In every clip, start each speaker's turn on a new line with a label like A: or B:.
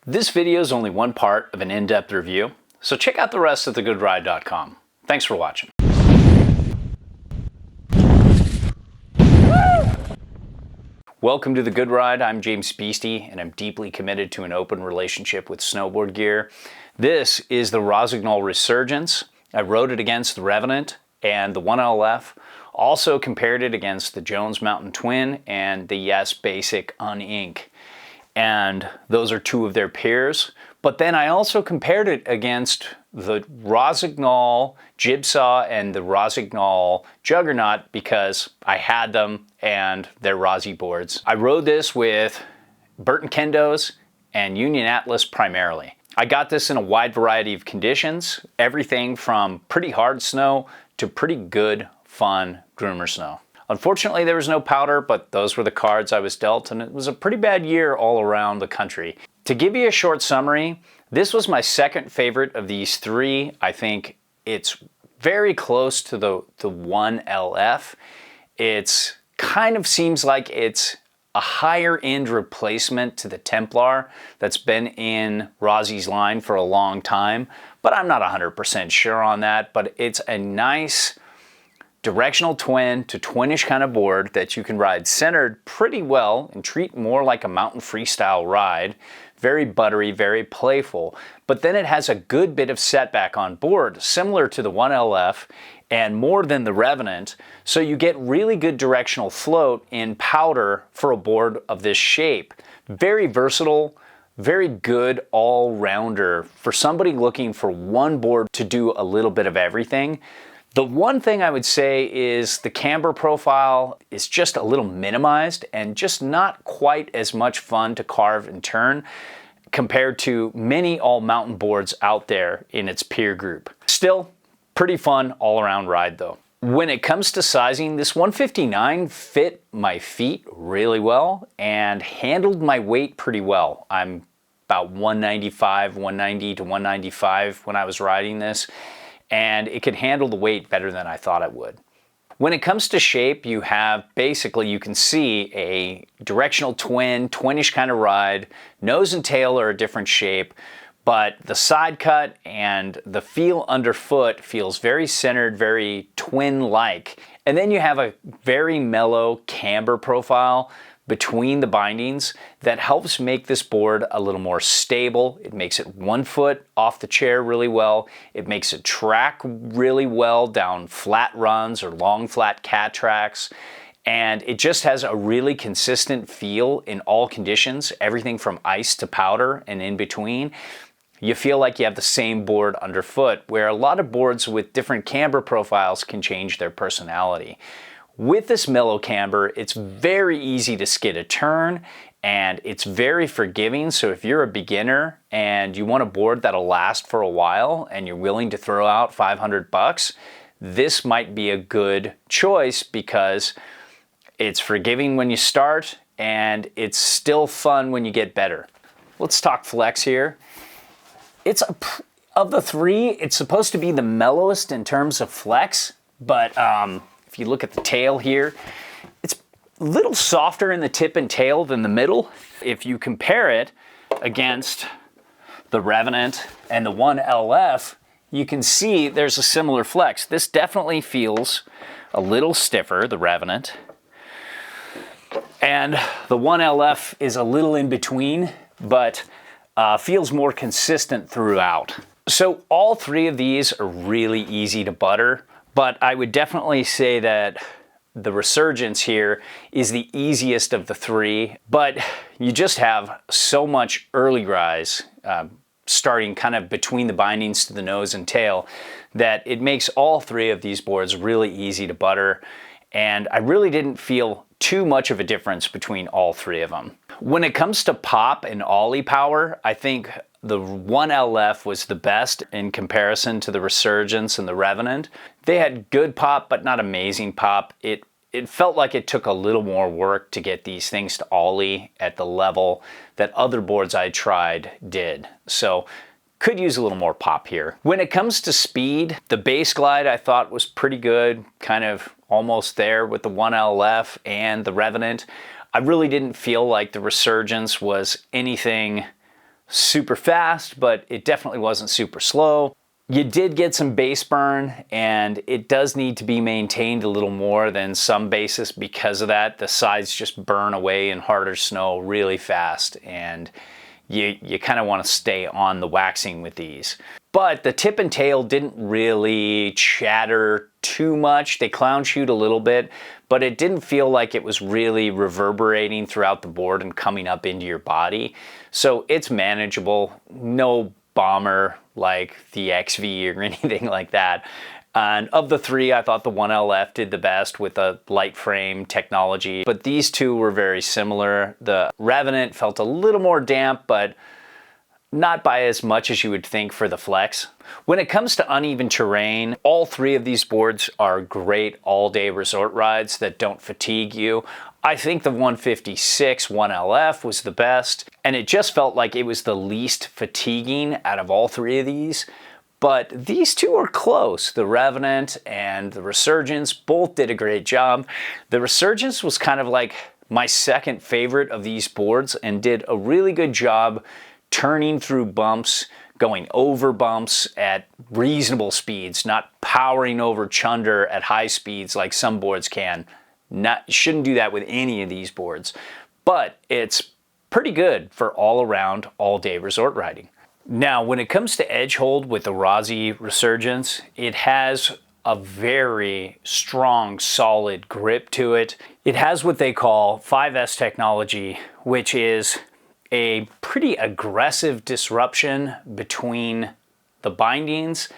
A: This video is only one part of an in-depth review, so check out the rest at thegoodride.com. Thanks for watching. Welcome to The Good Ride. I'm James Beastie, and I'm deeply committed to an open relationship with snowboard gear. This is the Rossignol Resurgence. I rode it against the Revenant and the 1LF. Also compared it against the Jones Mountain Twin and the Yes Basic Unink. And those are two of their peers. But then I also compared it against the Rossignol Jigsaw and the Rossignol Juggernaut because I had them and they're Rossi boards. I rode this with Burton Kendos and Union Atlas primarily. I got this in a wide variety of conditions, everything from pretty hard snow to pretty good, fun groomer snow. Unfortunately, there was no powder, but those were the cards I was dealt, and it was a pretty bad year all around the country. To give you a short summary, this was my second favorite of these three. I think it's very close to the 1LF. It's kind of seems like it's a higher end replacement to the Templar that's been in Rossi's line for a long time, but I'm not 100% sure on that. But it's a nice directional twin to twinish kind of board that you can ride centered pretty well and treat more like a mountain freestyle ride. Very buttery, very playful, but then it has a good bit of setback on board, similar to the 1LF and more than the Revenant, so you get really good directional float in powder for a board of this shape. Very versatile, very good all-rounder for somebody looking for one board to do a little bit of everything. The one thing I would say is the camber profile is just a little minimized and just not quite as much fun to carve and turn compared to many all-mountain boards out there in its peer group. Still, pretty fun all-around ride though. When it comes to sizing, this 159 fit my feet really well and handled my weight pretty well. I'm about 195, 190 to 195 when I was riding this, and it could handle the weight better than I thought it would. When it comes to shape, you have basically, you can see a directional twin, twinish kind of ride. Nose and tail are a different shape, but the side cut and the feel underfoot feels very centered, very twin-like. And then you have a very mellow camber profile between the bindings that helps make this board a little more stable. It makes it 1 foot off the chair really well. It makes it track really well down flat runs or long flat cat tracks. And it just has a really consistent feel in all conditions, everything from ice to powder and in between. You feel like you have the same board underfoot, where a lot of boards with different camber profiles can change their personality. With this mellow camber, it's very easy to skid a turn and it's very forgiving. So if you're a beginner and you want a board that'll last for a while and you're willing to throw out 500 bucks, this might be a good choice because it's forgiving when you start and it's still fun when you get better. Let's talk flex here. Of the three, it's supposed to be the mellowest in terms of flex, but if you look at the tail here, it's a little softer in the tip and tail than the middle. If you compare it against the Revenant and the 1LF, you can see there's a similar flex. This definitely feels a little stiffer, the Revenant, and the 1LF is a little in between, but feels more consistent throughout. So all three of these are really easy to butter. But I would definitely say that the Resurgence here is the easiest of the three, but you just have so much early rise starting kind of between the bindings to the nose and tail that it makes all three of these boards really easy to butter. And I really didn't feel too much of a difference between all three of them. When it comes to pop and ollie power, I think the 1LF was the best in comparison to the Resurgence and the Revenant. They had good pop, but not amazing pop. It felt like it took a little more work to get these things to ollie at the level that other boards I tried did. So could use a little more pop here. When it comes to speed, the base glide I thought was pretty good, kind of almost there with the 1LF and the Revenant. I really didn't feel like the Resurgence was anything super fast, but it definitely wasn't super slow. You did get some base burn, and it does need to be maintained a little more than some bases because of that. The sides just burn away in harder snow really fast, and you kind of want to stay on the waxing with these. But the tip and tail didn't really chatter too much. They clown shoot a little bit, but it didn't feel like it was really reverberating throughout the board and coming up into your body. So it's manageable. No bomber like the XV or anything like that. And of the three, I thought the 1LF did the best with a light frame technology, but these two were very similar. The Revenant felt a little more damp, but not by as much as you would think for the Flex. When it comes to uneven terrain, all three of these boards are great all-day resort rides that don't fatigue you. I think the 156 1LF was the best, and it just felt like it was the least fatiguing out of all three of these. But these two are close. The Revenant and the Resurgence both did a great job. The Resurgence was kind of like my second favorite of these boards and did a really good job turning through bumps, going over bumps at reasonable speeds, not powering over chunder at high speeds like some boards can. Shouldn't do that with any of these boards, but it's pretty good for all around, all day resort riding. Now, when it comes to edge hold with the Rossignol Resurgence, it has a very strong, solid grip to it. It has what they call 5S technology, which is a pretty aggressive disruption between the bindings,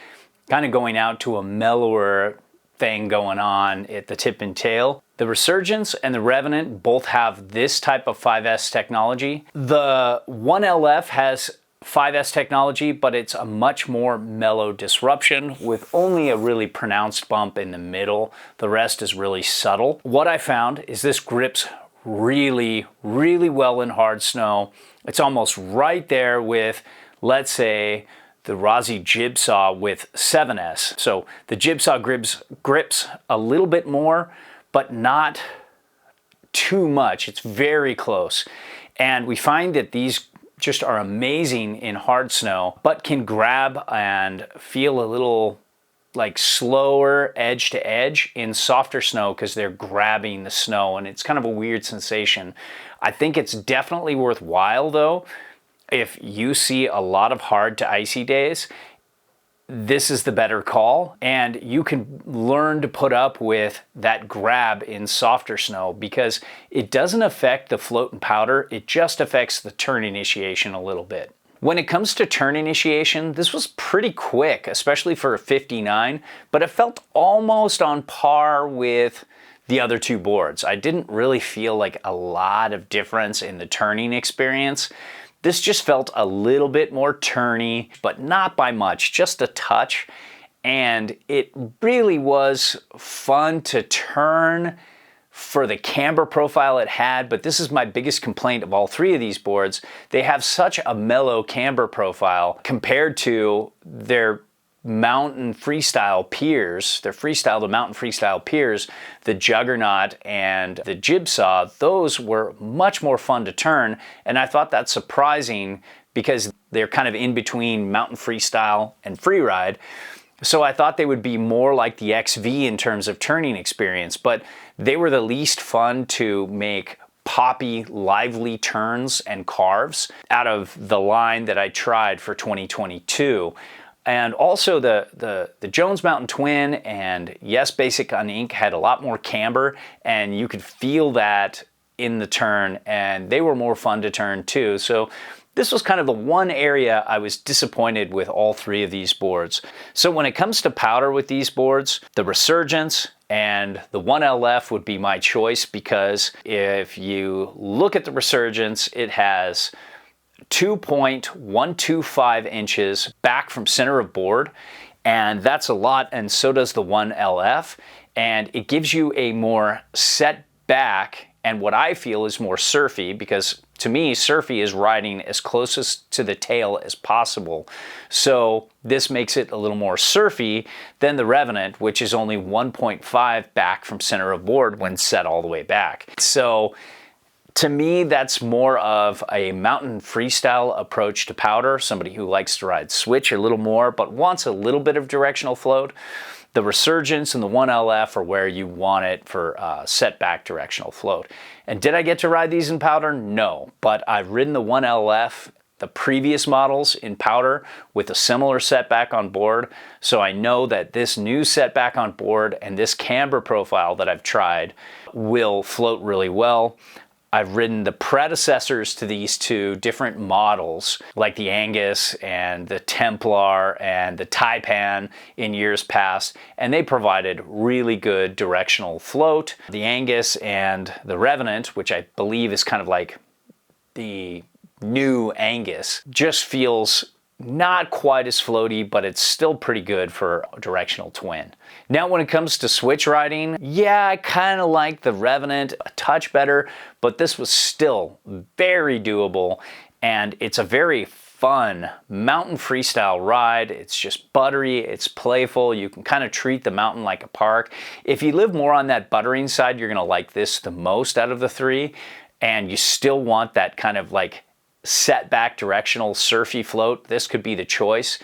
A: kind of going out to a mellower thing going on at the tip and tail. The Resurgence and the Revenant both have this type of 5S technology. The 1LF has 5S technology, but it's a much more mellow disruption with only a really pronounced bump in the middle. The rest is really subtle. What I found is this grips really, really well in hard snow. It's almost right there with, let's say, the Rossi Jibsaw with 7S. So the Jibsaw grips a little bit more, but not too much. It's very close. And we find that these just are amazing in hard snow, but can grab and feel a little like slower edge to edge in softer snow because they're grabbing the snow, and it's kind of a weird sensation. I think it's definitely worthwhile though. If you see a lot of hard to icy days, this is the better call, and you can learn to put up with that grab in softer snow because it doesn't affect the float and powder, it just affects the turn initiation a little bit. When it comes to turn initiation, this was pretty quick, especially for a 59, but it felt almost on par with the other two boards. I didn't really feel like a lot of difference in the turning experience. This just felt a little bit more turny, but not by much, just a touch. And it really was fun to turn for the camber profile it had, but this is my biggest complaint of all three of these boards. They have such a mellow camber profile compared to their mountain freestyle peers, their freestyle to mountain freestyle peers, the Juggernaut and the Jibsaw. Those were much more fun to turn, and I thought that's surprising because they're kind of in between mountain freestyle and freeride. So I thought they would be more like the XV in terms of turning experience, but they were the least fun to make poppy, lively turns and carves out of the line that I tried for 2022. And also the Jones Mountain Twin and Yes Basic on Ink had a lot more camber, and you could feel that in the turn, and they were more fun to turn too. So this was kind of the one area I was disappointed with all three of these boards. So when it comes to powder with these boards, the Resurgence and the 1LF would be my choice, because if you look at the Resurgence, it has 2.125 inches back from center of board, and that's a lot, and so does the 1LF, and it gives you a more set back and what I feel is more surfy, because to me, surfy is riding as closest to the tail as possible. So this makes it a little more surfy than the Revenant, which is only 1.5 back from center of board when set all the way back. So To me, that's more of a mountain freestyle approach to powder, somebody who likes to ride switch a little more but wants a little bit of directional float. The Resurgence and the 1LF are where you want it for setback directional float. And did I get to ride these in powder? No, but I've ridden the 1LF, the previous models, in powder with a similar setback on board, so I know that this new setback on board and this camber profile that I've tried will float really well. I've ridden the predecessors to these two different models, like the Angus and the Templar and the Taipan in years past, and they provided really good directional float. The Angus and the Revenant, which I believe is kind of like the new Angus, just feels not quite as floaty, but it's still pretty good for a directional twin. Now when it comes to switch riding, yeah, I kind of like the Revenant a touch better, but this was still very doable, and it's a very fun mountain freestyle ride. It's just buttery, it's playful, you can kind of treat the mountain like a park. If you live more on that buttering side, you're gonna like this the most out of the three, and you still want that kind of like setback directional surfy float, this could be the choice.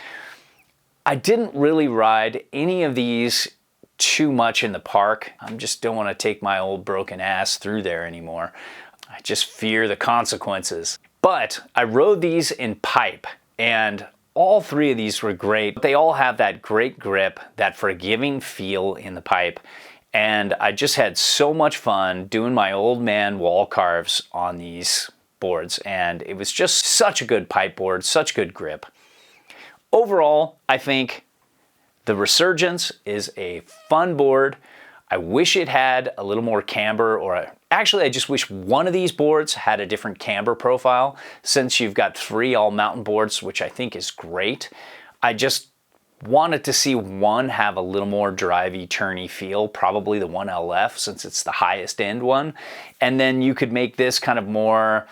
A: I didn't really ride any of these too much in the park. I just don't want to take my old broken ass through there anymore. I just fear the consequences. But I rode these in pipe, and all three of these were great. They all have that great grip, that forgiving feel in the pipe, and I just had so much fun doing my old man wall carves on these boards, and it was just such a good pipe board, such good grip. Overall, I think the Resurgence is a fun board. I wish it had a little more camber, or actually I just wish one of these boards had a different camber profile, since you've got three all mountain boards, which I think is great. I just wanted to see one have a little more drivey, turny feel, probably the 1LF, since it's the highest end one. And then you could make this kind of more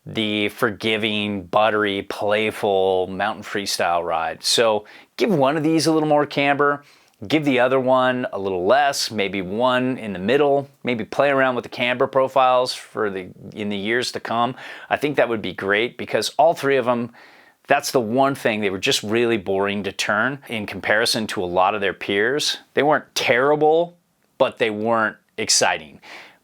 A: the forgiving, buttery, playful mountain freestyle ride. So give one of these a little more camber, give the other one a little less, maybe one in the middle, maybe play around with the camber profiles in the years to come. I think that would be great, because all three of them, that's the one thing, they were just really boring to turn in comparison to a lot of their peers. They weren't terrible, but they weren't exciting.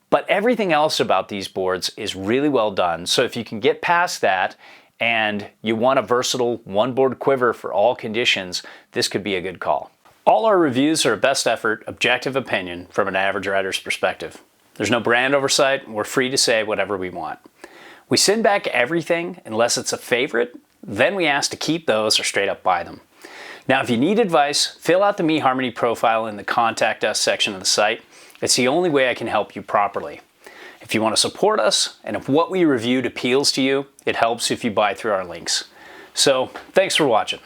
A: But everything else about these boards is really well done. So if you can get past that and you want a versatile one board quiver for all conditions, this could be a good call. All our reviews are a best effort, objective opinion from an average rider's perspective. There's no brand oversight, and we're free to say whatever we want. We send back everything unless it's a favorite, then we ask to keep those or straight up buy them. Now if you need advice, fill out the eHarmony profile in the Contact Us section of the site. It's the only way I can help you properly. If you want to support us, and if what we reviewed appeals to you, it helps if you buy through our links. So, thanks for watching.